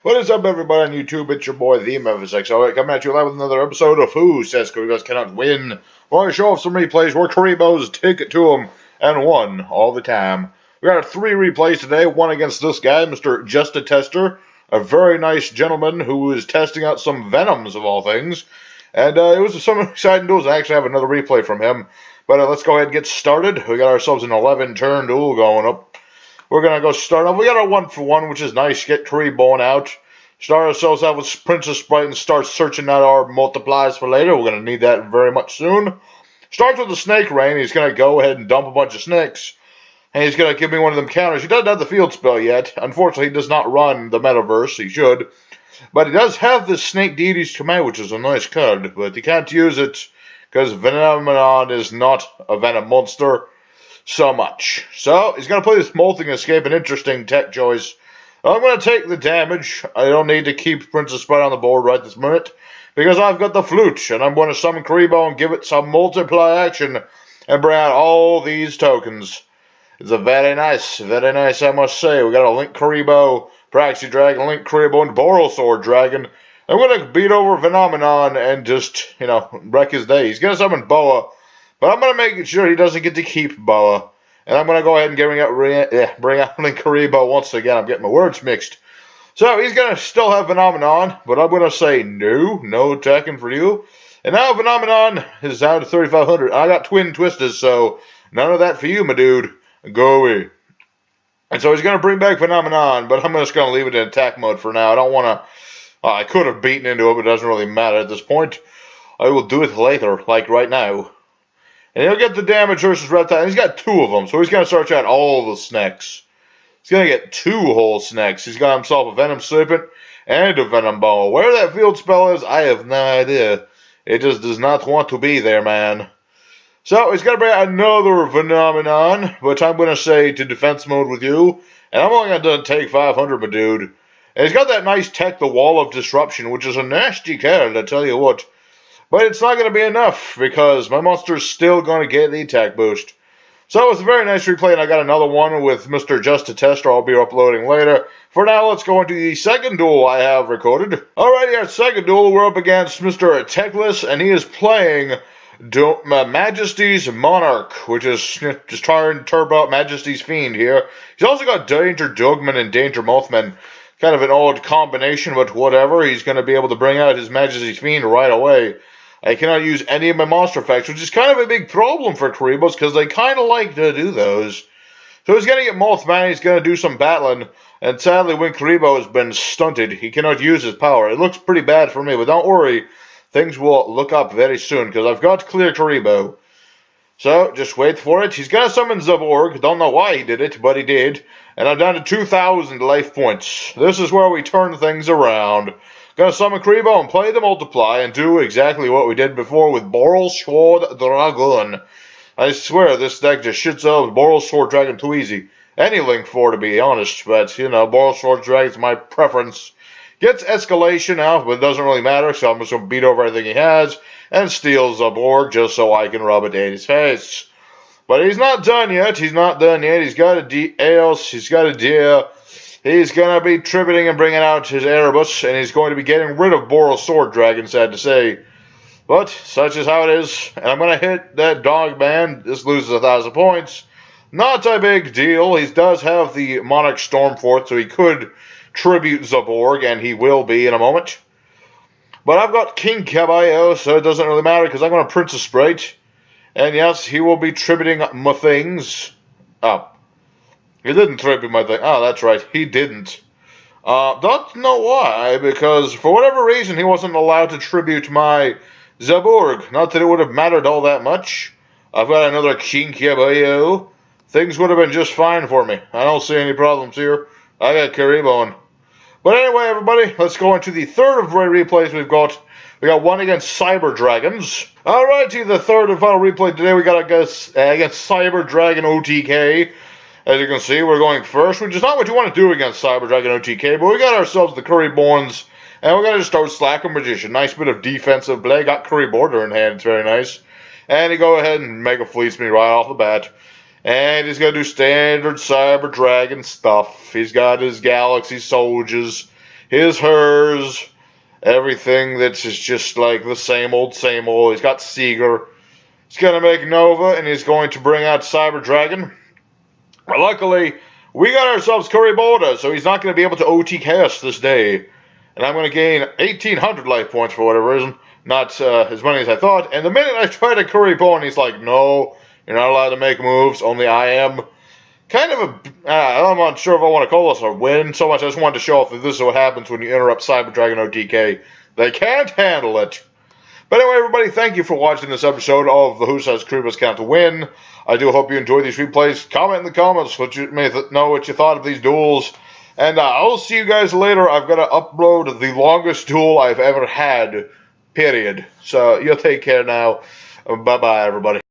What is up, everybody on YouTube? It's your boy, the majestic. Alright, coming at you live with another episode of Who Says Kuribohs Cannot Win? Well, I show off some replays where Kuribohs take it to him and won all the time. We got 3 replays today. One against this guy, Mr. Just a Tester, a very nice gentleman who is testing out some Venoms of all things. And it was some exciting duels. I actually have another replay from him. But let's go ahead and get started. We got ourselves an 11-turn duel going up. We're going to go start off. We got our 1-for-1, which is nice. Get Kuriboh out. Start ourselves out with Princess Sprite and start searching out our multiplies for later. We're going to need that very much soon. Starts with the Snake Rain. He's going to go ahead and dump a bunch of snakes. And he's going to give me one of them counters. He doesn't have the field spell yet. Unfortunately, he does not run the metaverse. He should. But he does have the Snake Deity's Command, which is a nice card. But he can't use it because Venoms is not a Venom monster so much. So he's going to play this Molting Escape, an interesting tech choice. I'm going to take the damage. I don't need to keep Princess Sprite on the board right this minute because I've got the Flute, and I'm going to summon Kuriboh and give it some multiply action and bring out all these tokens. It's a very nice, I must say. We got a Link Kuriboh, Praxi Dragon, Link Kuriboh, and Boral Sword Dragon. I'm going to beat over Phenomenon and just, wreck his day. He's going to summon Boa. But I'm going to make sure he doesn't get to keep Boa. And I'm going to go ahead and bring out Link Kuriboh once again. I'm getting my words mixed. So he's going to still have Phenomenon. But I'm going to say no attacking for you. And now Phenomenon is down to 3,500. I got Twin Twisters, so none of that for you, my dude. Go away. And so he's going to bring back Phenomenon. But I'm just going to leave it in attack mode for now. I don't want to... I could have beaten into it, but it doesn't really matter at this point. I will do it later, like right now. And he'll get the damage versus Reptile. And he's got 2 of them, so he's going to search out all the snakes. He's going to get 2 whole snakes. He's got himself a Venom Serpent and a Venom Ball. Where that field spell is, I have no idea. It just does not want to be there, man. So he's going to bring out another Phenomenon, which I'm going to say to defense mode with you. And I'm only going to take 500, my dude. And he's got that nice tech, the Wall of Disruption, which is a nasty card, I tell you what. But it's not going to be enough, because my monster's still going to get the attack boost. So it's a very nice replay, and I got another one with Mr. Just a Tester I'll be uploading later. For now, let's go into the second duel I have recorded. Alrighty, our second duel, we're up against Mr. Techless, and he is playing Majesty's Monarch, which is just trying to turbo out Majesty's Fiend here. He's also got Danger Dugman and Danger Mothman. Kind of an odd combination, but whatever. He's going to be able to bring out his Majesty's Fiend right away. I cannot use any of my monster effects, which is kind of a big problem for Kuribohs, because they kind of like to do those. So he's going to get Mothman, he's going to do some battling, and sadly when Kuriboh has been stunted, he cannot use his power. It looks pretty bad for me, but don't worry, things will look up very soon, because I've got to clear Kuriboh. So, just wait for it. He's going to summon Zaborg. Don't know why he did it, but he did. And I'm down to 2,000 life points. This is where we turn things around. Gonna summon Kuriboh and play the multiply and do exactly what we did before with Boral Sword Dragon. I swear this deck just shits out Boral Sword Dragon too easy. Any Link 4 to be honest, but Boral Sword Dragon's my preference. Gets escalation out, but it doesn't really matter, so I'm just gonna beat over everything he has and steal Zaborg just so I can rub it in his face. But he's not done yet. He's got a Eos, he's got a Deer. He's going to be tributing and bringing out his Erebus, and he's going to be getting rid of Boral Sword Dragon, sad to say. But such is how it is. And I'm going to hit that Dog Man. This loses 1,000 points. Not a big deal. He does have the Monarch Stormforth, so he could tribute Zaborg, and he will be in a moment. But I've got King Caballo, so it doesn't really matter, because I'm going to Princess Sprite. And yes, he will be tributing my things. Oh. He didn't tribute my thing. Oh, that's right. He didn't. Don't know why, because for whatever reason he wasn't allowed to tribute my Zaborg. Not that it would have mattered all that much. I've got another King Caballo. Things would have been just fine for me. I don't see any problems here. I got Kuriboh. But anyway, everybody, let's go into the third of the replays we've got. We got one against Cyber Dragons. Alrighty, the third and final replay today we got against Cyber Dragon OTK. As you can see, we're going first, which is not what you want to do against Cyber Dragon OTK, but we got ourselves the Kuribohs, and we're going to just start Slacker Magician. Nice bit of defensive play. Got Kuriboh in hand. It's very nice. And he go ahead and Mega Fleets me right off the bat. And he's going to do standard Cyber Dragon stuff. He's got his Galaxy Soldiers. his, hers, everything that's just like the same old, same old. He's got Seeger. He's going to make Nova, and he's going to bring out Cyber Dragon. But luckily, we got ourselves Kuriboh, so he's not going to be able to OT cast this day. And I'm going to gain 1,800 life points for whatever reason. Not as many as I thought. And the minute I try to Kuriboh, and he's like, no, you're not allowed to make moves, only I am. Kind of a, I'm not sure if I want to call this a win so much. I just wanted to show off that this is what happens when you interrupt Cyber Dragon OTK. They can't handle it. But anyway, everybody, thank you for watching this episode of the Who Says Kuriboh's Count to Win. I do hope you enjoyed these replays. Comment in the comments what you may know what you thought of these duels. And I'll see you guys later. I've got to upload the longest duel I've ever had, period. So, you'll take care now. Bye-bye, everybody.